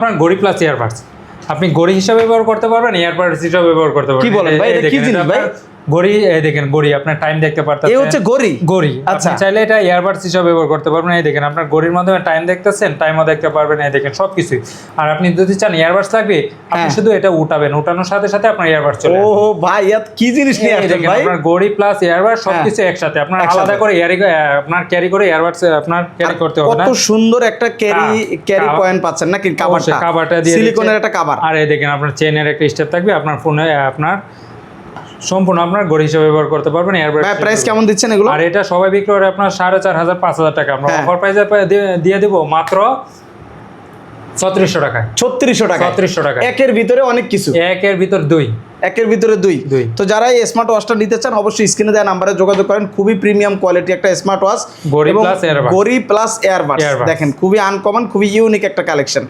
আপনার ঘড়ি plus earbuds, আপনি ঘড়ি হিসাবে ব্যবহার করতে পারবেন, ইয়ারবাডস হিসাবে ব্যবহার করতে পারবেন। কি বলেন ভাই, এটা কি জিনিস ভাই? ঘড়ি, এই দেখেন ঘড়ি, আপনার টাইম দেখতে পারতেছেন। এই হচ্ছে ঘড়ি। ঘড়ি, আচ্ছা। আপনি চাইলে এটা ইয়ারবাডস হিসাবে ব্যবহার করতে পারবেন। এই দেখেন আপনার ঘড়ির মাধ্যমে টাইম দেখতেছেন, টাইমও দেখতে পারবেন। এই দেখেন সবকিছুই। আর আপনি যদি চান ইয়ারবাডস লাগবে, আপনি শুধু এটা উঠাবেন, উঠানোর সাথে সাথে আপনার ইয়ারবাডস চলে আসবে। ও ভাই, এত কি জিনিস নিয়ে এই আসছেন দেখেন ভাই? আপনার ঘড়ি প্লাস ইয়ারবাডস সবকিছু একসাথে, আপনার আলাদা করে আপনার ক্যারি করে ইয়ারবাডস আপনার ক্যারি করতে হবে না। কত সুন্দর একটা ক্যারি পয়েন্ট পাচ্ছেন নাকি? কভারটা দিয়ে সিলিকনের একটা কভার। আর এই দেখেন আপনার চেইনের একটা স্টেপ থাকবে, আপনার ফোনে আপনার সম্পূর্ণ আপনার ঘড়ি হিসেবে ব্যবহার করতে পারবেন। এয়ারবাড প্রাইস কেমন দিচ্ছেন এগুলো? আর এটা সবাই বিক্রি করে আপনার 4500 5000 টাকা, আমরা অফার প্রাইসে দিয়ে দেব মাত্র 3600 টাকায়। 3600 টাকা। 3600 টাকা। একের ভিতরে অনেক কিছু, একের ভিতর দুই, একের ভিতরে দুই। তো যারা এই স্মার্ট ওয়াচটা নিতে চান অবশ্যই স্ক্রিনে দেওয়া নাম্বারে যোগাযোগ করেন। খুবই প্রিমিয়াম কোয়ালিটি একটা স্মার্ট ওয়াচ, ঘড়ি প্লাস এয়ারবাড। ঘড়ি প্লাস এয়ারবাডস। দেখেন খুবই আনকমন, খুবই ইউনিক একটা কালেকশন।